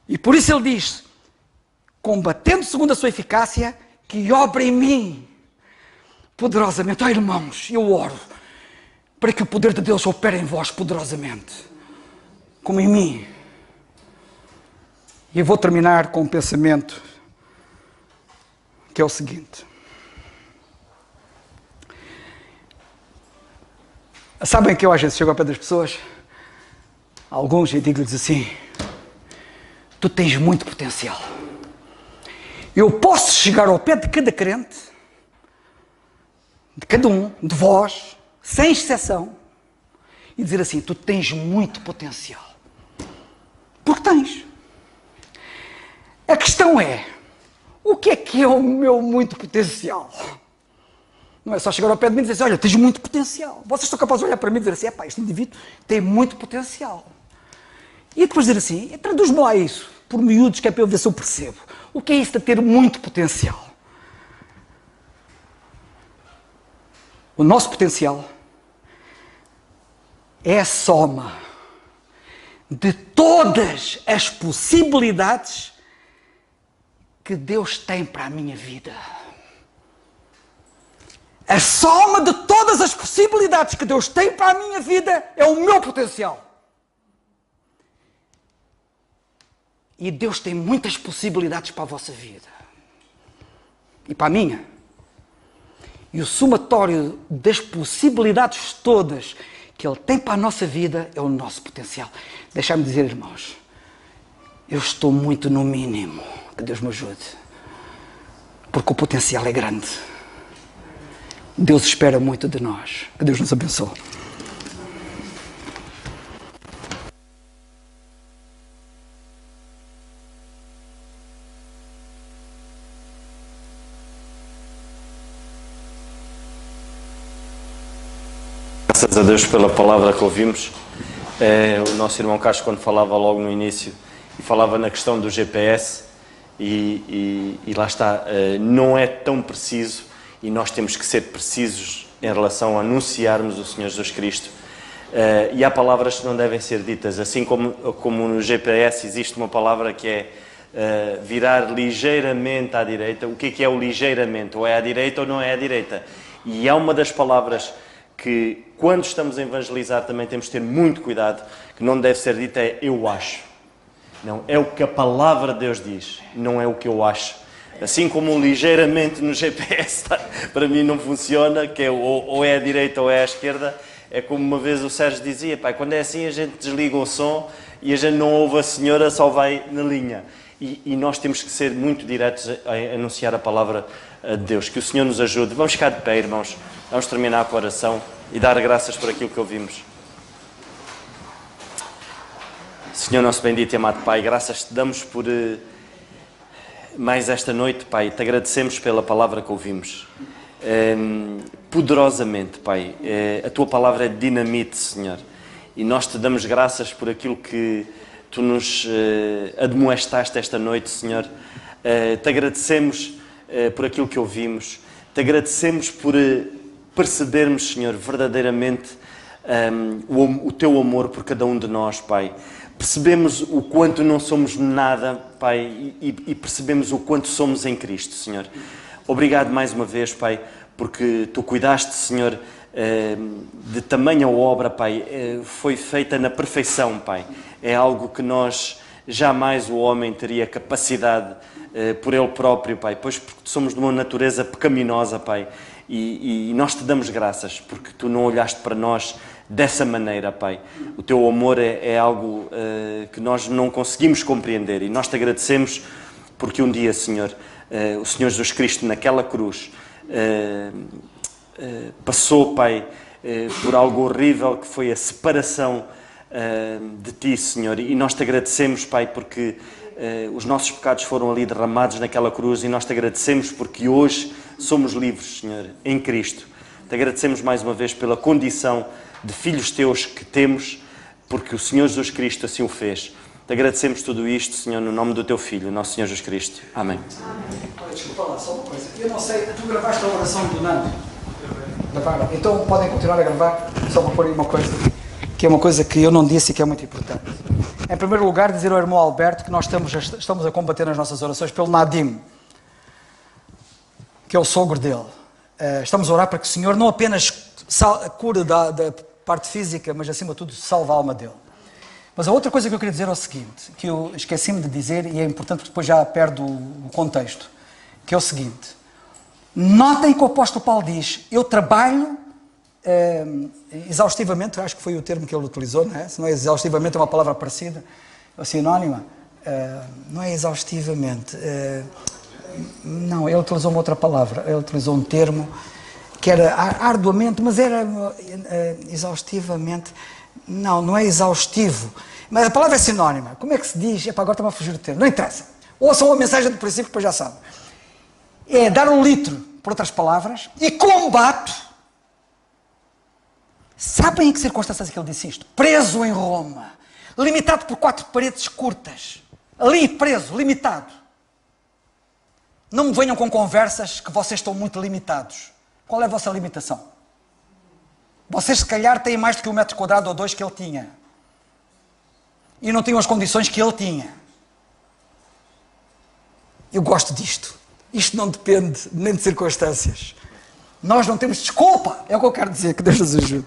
E por isso ele diz, combatendo segundo a sua eficácia, que obra em mim poderosamente. Ó irmãos, eu oro para que o poder de Deus opere em vós poderosamente, como em mim. E eu vou terminar com um pensamento que é o seguinte. Sabem que eu às vezes chego ao pé das pessoas, alguns, e digo-lhes assim, tu tens muito potencial. Eu posso chegar ao pé de cada crente, de cada um, de vós, sem exceção, e dizer assim, tu tens muito potencial. Porque tens. A questão é, o que é o meu muito potencial? Não é só chegar ao pé de mim e dizer assim, olha, tens muito potencial. Vocês estão capazes de olhar para mim e dizer assim, epá, este indivíduo tem muito potencial. E depois dizer assim, traduz-me lá isso, por miúdos, que é para eu ver se eu percebo. O que é isso de ter muito potencial? O nosso potencial é a soma de todas as possibilidades que Deus tem para a minha vida. A soma de todas as possibilidades que Deus tem para a minha vida é o meu potencial. E Deus tem muitas possibilidades para a vossa vida. E para a minha. E o somatório das possibilidades todas que Ele tem para a nossa vida é o nosso potencial. Deixa-me dizer, irmãos, eu estou muito no mínimo. Que Deus me ajude. Porque o potencial é grande. Deus espera muito de nós. Que Deus nos abençoe. Graças a Deus pela palavra que ouvimos. O nosso irmão Carlos, quando falava logo no início, e falava na questão do GPS, e lá está, não é tão preciso, e nós temos que ser precisos em relação a anunciarmos o Senhor Jesus Cristo. E há palavras que não devem ser ditas, assim como no GPS existe uma palavra que é virar ligeiramente à direita. O que é o ligeiramente? Ou é à direita ou não é à direita? E há uma das palavras que, quando estamos a evangelizar, também temos de ter muito cuidado, que não deve ser dita, é eu acho. Não, é o que a palavra de Deus diz, não é o que eu acho. Assim como o ligeiramente no GPS, para mim não funciona, que é ou é à direita ou é à esquerda. É como uma vez o Sérgio dizia, pai, quando é assim a gente desliga o som e a gente não ouve a senhora, só vai na linha. E nós temos que ser muito diretos a anunciar a palavra de Deus. Que o Senhor nos ajude. Vamos ficar de pé, irmãos. Vamos terminar com a oração e dar graças por aquilo que ouvimos. Senhor nosso bendito e amado Pai, graças te damos por mais esta noite, Pai. Te agradecemos pela palavra que ouvimos. Poderosamente, Pai. A tua palavra é dinamite, Senhor. E nós te damos graças por aquilo que tu nos admoestaste esta noite, Senhor. Te agradecemos por aquilo que ouvimos. Te agradecemos por percebermos, Senhor, verdadeiramente o teu amor por cada um de nós, Pai. Percebemos o quanto não somos nada, Pai, e percebemos o quanto somos em Cristo, Senhor. Obrigado mais uma vez, Pai, porque tu cuidaste, Senhor, de tamanha obra, Pai. Foi feita na perfeição, Pai. É algo que nós, jamais o homem teria capacidade por ele próprio, Pai, pois porque somos de uma natureza pecaminosa, Pai. E nós te damos graças, porque tu não olhaste para nós dessa maneira, Pai. O teu amor é algo que nós não conseguimos compreender, e nós te agradecemos porque um dia, Senhor, o Senhor Jesus Cristo naquela cruz passou, Pai, por algo horrível que foi a separação de Ti, Senhor, e nós te agradecemos, Pai, porque os nossos pecados foram ali derramados naquela cruz, e nós te agradecemos porque hoje somos livres, Senhor, em Cristo. Te agradecemos mais uma vez pela condição de filhos teus que temos, porque o Senhor Jesus Cristo assim o fez. Te agradecemos tudo isto, Senhor, no nome do teu Filho, nosso Senhor Jesus Cristo. Amém. Desculpa lá, só uma coisa. Eu não sei, tu gravaste a oração do Nando? Gravaram? Então podem continuar a gravar, só para pôr aí uma coisa, que é uma coisa que eu não disse e que é muito importante. Em primeiro lugar, dizer ao irmão Alberto que nós estamos a combater nas nossas orações pelo Nadim, que é o sogro dele. Estamos a orar para que o Senhor não apenas cure da parte física, mas acima de tudo salve a alma dele. Mas a outra coisa que eu queria dizer é o seguinte, que eu esqueci-me de dizer e é importante porque depois já perdo o contexto, que é o seguinte: notem que o apóstolo Paulo diz, eu trabalho exaustivamente, acho que foi o termo que ele utilizou, não é? Se não é exaustivamente, é uma palavra parecida, sinónima, não é exaustivamente, não, ele utilizou uma outra palavra, ele utilizou um termo que era arduamente, mas era exaustivamente, não é exaustivo, mas a palavra é sinónima. Como é que se diz? Agora está-me a fugir do termo, não interessa, ouçam a mensagem do princípio, depois já sabem. É dar um litro, por outras palavras, e combate. Sabem em que circunstâncias é que ele disse isto? Preso em Roma, limitado por 4 paredes curtas, ali preso, limitado. Não me venham com conversas que vocês estão muito limitados. Qual é a vossa limitação? Vocês se calhar têm mais do que 1 metro quadrado ou 2 que ele tinha. E não tinham as condições que ele tinha. Eu gosto disto. Isto não depende nem de circunstâncias. Nós não temos desculpa. É o que eu quero dizer. Que Deus nos ajude.